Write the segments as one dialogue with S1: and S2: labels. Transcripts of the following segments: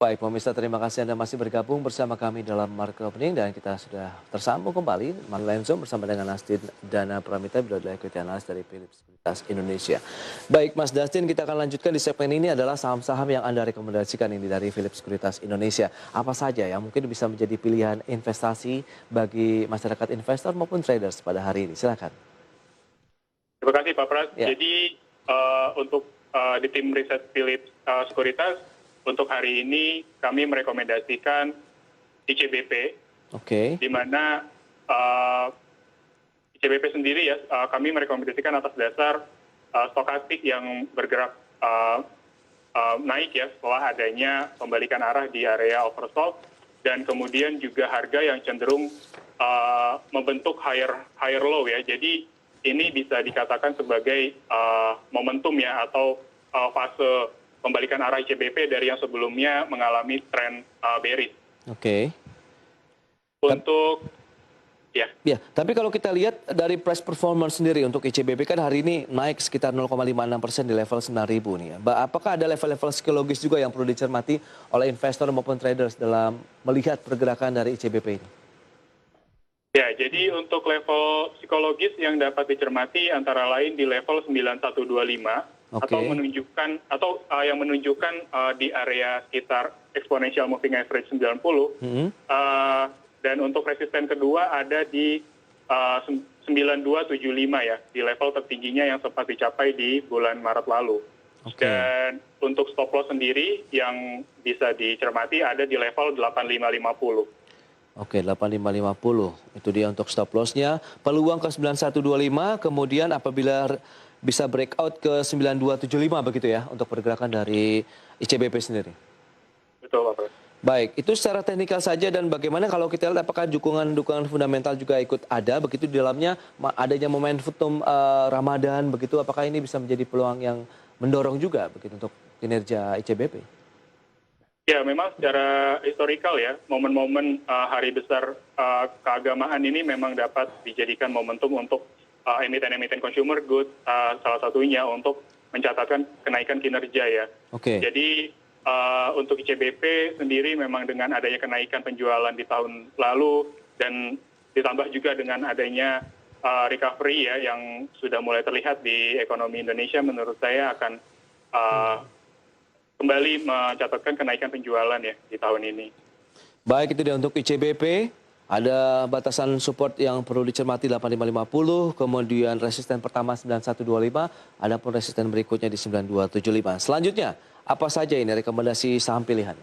S1: Baik, pemirsa, terima kasih Anda masih bergabung bersama kami dalam Market Opening dan kita sudah tersambung kembali melalui Zoom bersama dengan Nasdin Dana Pramita, beliau adalah equity analyst dari Philips Sekuritas Indonesia. Baik, Mas Dustin, kita akan lanjutkan di segmen ini adalah saham-saham yang Anda rekomendasikan ini dari Philips Sekuritas Indonesia. Apa saja yang mungkin bisa menjadi pilihan investasi bagi masyarakat investor maupun traders pada hari ini? Silakan.
S2: Terima kasih Pak Pras.
S1: Ya.
S2: Jadi untuk di tim riset Philips Sekuritas, untuk hari ini kami merekomendasikan ICBP,
S1: Oke.
S2: di mana ICBP sendiri ya kami merekomendasikan atas dasar stokastik yang bergerak naik ya setelah adanya pembalikan arah di area oversold dan kemudian juga harga yang cenderung membentuk higher low ya. Jadi ini bisa dikatakan sebagai momentum ya atau fase pembalikan arah ICBP dari yang sebelumnya mengalami tren bearish.
S1: Oke.
S2: Untuk ya.
S1: Ya, tapi kalau kita lihat dari price performance sendiri untuk ICBP kan hari ini naik sekitar 0,56% di level 9.000 nih ya. Apakah ada level-level psikologis juga yang perlu dicermati oleh investor maupun traders dalam melihat pergerakan dari ICBP ini?
S2: Ya, jadi untuk level psikologis yang dapat dicermati antara lain di level 9125 atau menunjukkan yang menunjukkan di area sekitar exponential moving average 90. Dan untuk resisten kedua ada di 9275 ya, di level tertingginya yang sempat dicapai di bulan Maret lalu. Dan untuk stop loss sendiri yang bisa dicermati ada di level 8550.
S1: Oke, 8550. Itu dia untuk stop loss-nya. Peluang ke 9125, kemudian apabila bisa breakout ke 9275 begitu ya untuk pergerakan dari ICBP sendiri.
S2: Betul, Pak.
S1: Baik, itu secara teknikal saja dan bagaimana kalau kita lihat apakah dukungan fundamental juga ikut ada begitu di dalamnya adanya momentum Ramadan begitu, apakah ini bisa menjadi peluang yang mendorong juga begitu untuk kinerja ICBP?
S2: Ya, memang secara historikal ya, momen-momen hari besar keagamaan ini memang dapat dijadikan momentum untuk emiten-emiten consumer good, salah satunya untuk mencatatkan kenaikan kinerja ya. Jadi untuk ICBP sendiri memang dengan adanya kenaikan penjualan di tahun lalu dan ditambah juga dengan adanya recovery ya yang sudah mulai terlihat di ekonomi Indonesia, menurut saya akan kembali mencatatkan kenaikan penjualan ya di tahun ini.
S1: Baik, itu dia untuk ICBP. Ada batasan support yang perlu dicermati 8550, kemudian resisten pertama 9125, ada pun resisten berikutnya di 9275. Selanjutnya, apa saja ini rekomendasi saham pilihan?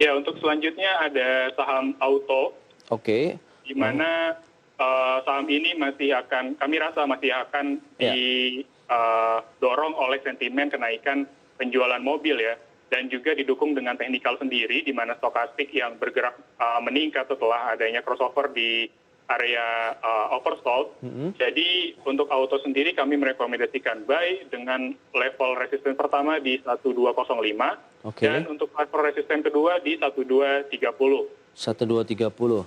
S1: Ya,
S2: untuk selanjutnya ada saham auto. Di mana saham ini kami rasa masih akan didorong oleh sentimen kenaikan penjualan mobil ya. Dan juga didukung dengan teknikal sendiri, di mana stokastik yang bergerak meningkat setelah adanya crossover di area oversold. Jadi untuk auto sendiri kami merekomendasikan buy dengan level resisten pertama di 1205 dan untuk level resisten kedua di 1230.
S1: 1230.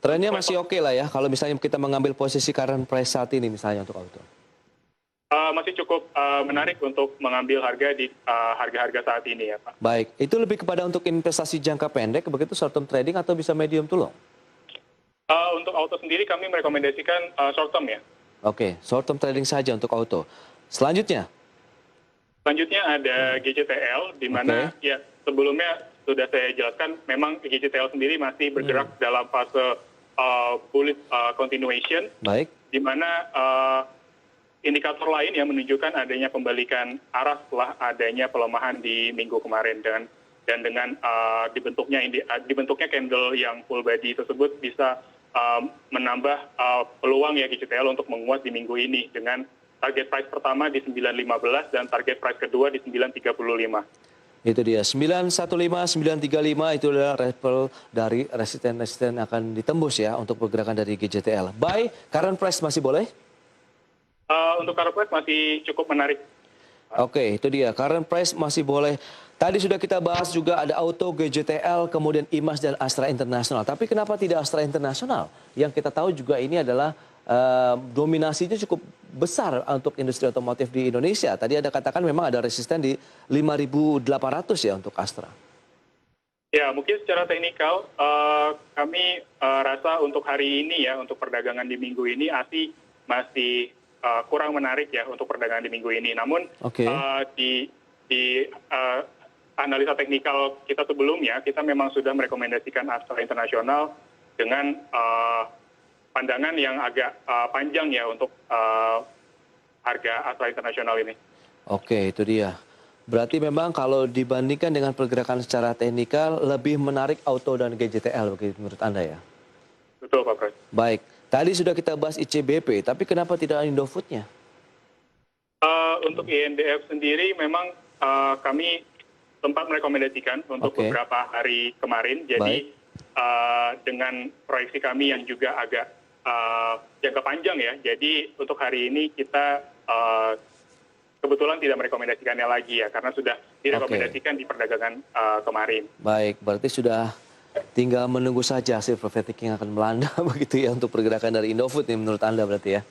S1: Trennya masih oke lah ya kalau misalnya kita mengambil posisi current price saat ini misalnya untuk auto.
S2: Masih cukup menarik untuk mengambil harga di harga-harga saat ini ya Pak.
S1: Baik, itu lebih kepada untuk investasi jangka pendek begitu short term trading atau bisa medium to long?
S2: Untuk auto sendiri kami merekomendasikan short term ya.
S1: Oke, short term trading saja untuk auto. Selanjutnya
S2: ada GCTL di mana ya sebelumnya sudah saya jelaskan memang GCTL sendiri masih bergerak dalam fase bullish continuation. Baik. Di mana indikator lain yang menunjukkan adanya pembalikan arah setelah adanya pelemahan di minggu kemarin dan dengan dibentuknya candle yang full body tersebut bisa menambah peluang ya GCTL untuk menguat di minggu ini dengan target price pertama di 9.15 dan target price kedua di 9.35.
S1: Itu dia 915, 935 itu adalah level dari resisten akan ditembus ya untuk pergerakan dari GCTL. Buy current price masih boleh?
S2: Untuk current price masih cukup menarik.
S1: Oke, itu dia. Current price masih boleh. Tadi sudah kita bahas juga ada Auto, GCTL, kemudian IMAS dan Astra International. Tapi kenapa tidak Astra International? Yang kita tahu juga ini adalah dominasinya cukup besar untuk industri otomotif di Indonesia. Tadi ada katakan memang ada resisten di 5.800 ya untuk Astra.
S2: Ya, mungkin secara teknikal kami rasa untuk hari ini ya, untuk perdagangan di minggu ini ASI masih kurang menarik ya untuk perdagangan di minggu ini. Namun di analisa teknikal kita sebelumnya, kita memang sudah merekomendasikan Astra Internasional dengan pandangan yang agak panjang ya untuk harga Astra Internasional ini.
S1: Oke, itu dia. Berarti memang kalau dibandingkan dengan pergerakan secara teknikal, lebih menarik auto dan GJTL menurut Anda ya?
S2: Betul, Pak Pras.
S1: Baik, tadi sudah kita bahas ICBP, tapi kenapa tidak Indofood-nya?
S2: Untuk INDF sendiri memang kami sempat merekomendasikan untuk beberapa hari kemarin. Jadi dengan proyeksi kami yang juga agak jangka panjang ya, jadi untuk hari ini kita kebetulan tidak merekomendasikannya lagi ya, karena sudah direkomendasikan di perdagangan kemarin.
S1: Baik, berarti sudah tinggal menunggu saja hasil prophetic yang akan melanda begitu ya untuk pergerakan dari Indofood nih menurut Anda berarti ya.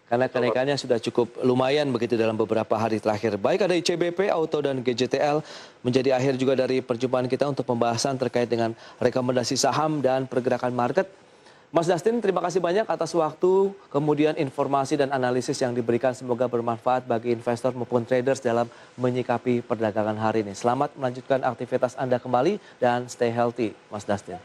S1: Karena kenaikannya sudah cukup lumayan begitu dalam beberapa hari terakhir. Baik, ada ICBP, Auto, dan GJTL menjadi akhir juga dari perjumpaan kita untuk pembahasan terkait dengan rekomendasi saham dan pergerakan market. Mas Dustin, terima kasih banyak atas waktu, kemudian informasi dan analisis yang diberikan. Semoga bermanfaat bagi investor maupun traders dalam menyikapi perdagangan hari ini. Selamat melanjutkan aktivitas Anda kembali dan stay healthy, Mas Dustin.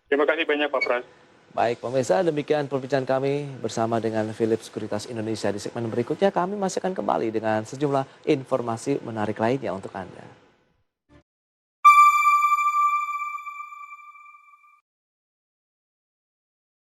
S2: Terima kasih banyak, Pak Pras.
S1: Baik, pemirsa, demikian perbincangan kami bersama dengan Philips Sekuritas Indonesia. Di segmen berikutnya kami masih akan kembali dengan sejumlah informasi menarik lainnya untuk Anda.